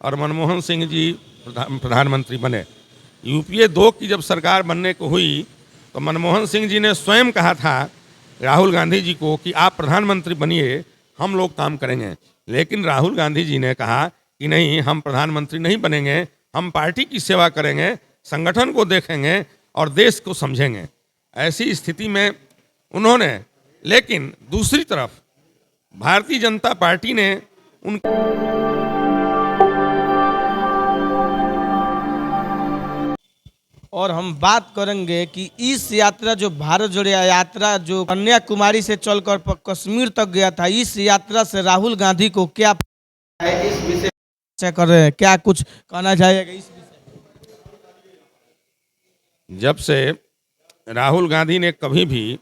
और मनमोहन सिंह जी प्रधानमंत्री बने। यूपीए 2 की जब सरकार बनने को हुई तो मनमोहन सिंह जी ने स्वयं कहा था राहुल गांधी जी को कि आप प्रधानमंत्री बनिए, हम लोग काम करेंगे। लेकिन राहुल गांधी जी ने कहा कि नहीं, हम प्रधानमंत्री नहीं बनेंगे, हम पार्टी की सेवा करेंगे, संगठन को देखेंगे और देश को समझेंगे। ऐसी स्थिति में उन्होंने, लेकिन दूसरी तरफ भारतीय जनता पार्टी ने उन और हम बात करेंगे कि इस यात्रा जो भारत जोड़ो यात्रा जो कन्याकुमारी से चलकर कश्मीर तक गया था, इस यात्रा से राहुल गांधी को क्या है, इस विषय चर्चा कर रहे हैं, क्या कुछ कहना चाहेगा इस विषय? जब से राहुल गांधी ने कभी भी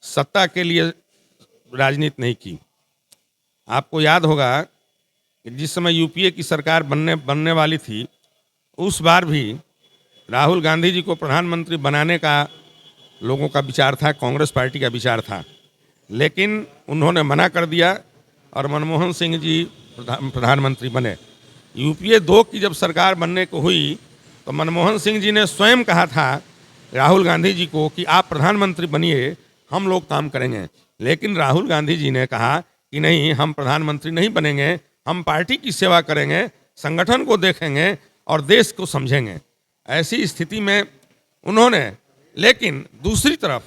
सत्ता के लिए राजनीति नहीं की। आपको याद होगा कि जिस समय यूपीए की सरकार बनने वाली थी, उस बार भी राहुल गांधी जी को प्रधानमंत्री बनाने का लोगों का विचार था, कांग्रेस पार्टी का विचार था, लेकिन उन्होंने मना कर दिया और मनमोहन सिंह जी प्रधानमंत्री बने। यूपीए 2 की जब सरकार बनने को हुई तो मनमोहन सिंह जी ने स्वयं कहा था राहुल गांधी जी को कि आप प्रधानमंत्री बनिए, हम लोग काम करेंगे। लेकिन राहुल गांधी जी ने कहा कि नहीं, हम प्रधानमंत्री नहीं बनेंगे, हम पार्टी की सेवा करेंगे, संगठन को देखेंगे और देश को समझेंगे। ऐसी स्थिति में उन्होंने, लेकिन दूसरी तरफ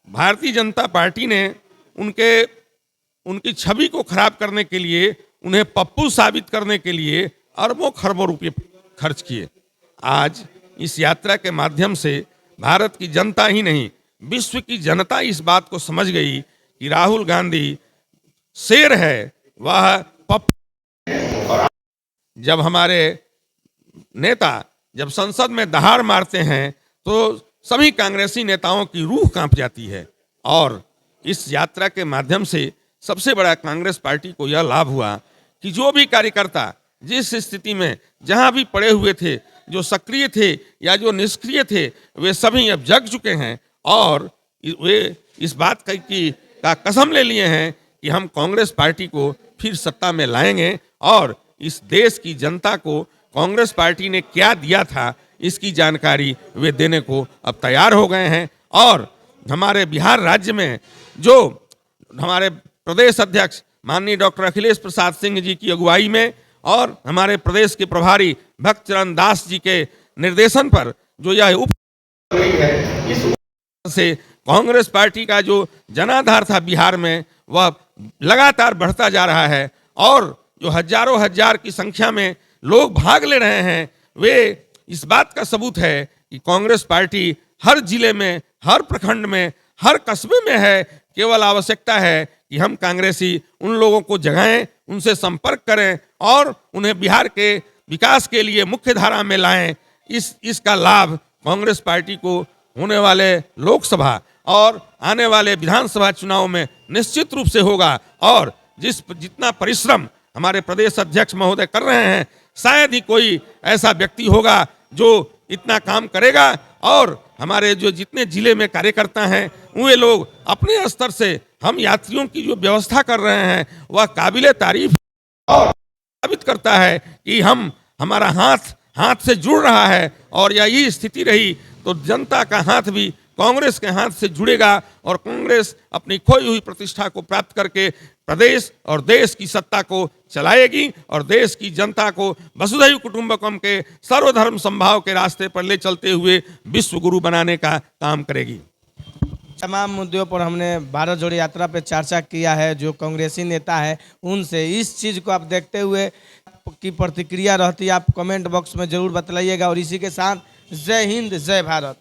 भारतीय जनता पार्टी ने उनकी छवि को खराब करने के लिए, उन्हें पप्पू साबित करने के लिए अरबों खरबों रुपये खर्च किए। आज इस यात्रा के माध्यम से भारत की जनता ही नहीं, विश्व की जनता इस बात को समझ गई कि राहुल गांधी शेर है, वह पप्पू। और जब हमारे नेता जब संसद में दहाड़ मारते हैं तो सभी कांग्रेसी नेताओं की रूह कांप जाती है। और इस यात्रा के माध्यम से सबसे बड़ा कांग्रेस पार्टी को यह लाभ हुआ कि जो भी कार्यकर्ता जिस स्थिति में जहां भी पड़े हुए थे, जो सक्रिय थे या जो निष्क्रिय थे, वे सभी अब जग चुके हैं और वे इस बात का कसम ले लिए हैं कि हम कांग्रेस पार्टी को फिर सत्ता में लाएंगे और इस देश की जनता को कांग्रेस पार्टी ने क्या दिया था इसकी जानकारी वे देने को अब तैयार हो गए हैं। और हमारे बिहार राज्य में जो हमारे प्रदेश अध्यक्ष माननीय डॉक्टर अखिलेश प्रसाद सिंह जी की अगुवाई में और हमारे प्रदेश के प्रभारी भक्त चरण दास जी के निर्देशन पर जो यह उप से कांग्रेस पार्टी का जो जनाधार था बिहार में, वह लगातार बढ़ता जा रहा है और जो हजारों हजार की संख्या में लोग भाग ले रहे हैं, वे इस बात का सबूत है कि कांग्रेस पार्टी हर जिले में, हर प्रखंड में, हर कस्बे में है। केवल आवश्यकता है कि हम कांग्रेसी उन लोगों को जगाएं, उनसे संपर्क करें और उन्हें बिहार के विकास के लिए मुख्य धारा में लाएं। इसका लाभ कांग्रेस पार्टी को होने वाले लोकसभा और आने वाले विधानसभा चुनाव में निश्चित रूप से होगा। और जितना परिश्रम हमारे प्रदेश अध्यक्ष महोदय कर रहे हैं, शायद ही कोई ऐसा व्यक्ति होगा जो इतना काम करेगा। और हमारे जो जितने जिले में कार्यकर्ता हैं, वे लोग अपने स्तर से हम यात्रियों की जो व्यवस्था कर रहे हैं वह काबिले तारीफ और साबित करता है कि हमारा हाथ से जुड़ रहा है। और यही स्थिति रही तो जनता का हाथ भी कांग्रेस के हाथ से जुड़ेगा और कांग्रेस अपनी खोई हुई प्रतिष्ठा को प्राप्त करके प्रदेश और देश की सत्ता को चलाएगी और देश की जनता को वसुधैव कुटुंबकम के सर्वधर्म समभाव के रास्ते पर ले चलते हुए विश्व गुरु बनाने का काम करेगी। तमाम मुद्दों पर हमने भारत जोड़ो यात्रा पर चर्चा किया है। जो कांग्रेसी नेता है उनसे इस चीज़ को आप देखते हुए की प्रतिक्रिया रहती है, आप कमेंट बॉक्स में जरूर बतलाइएगा। और इसी के साथ जय हिंद, जय भारत।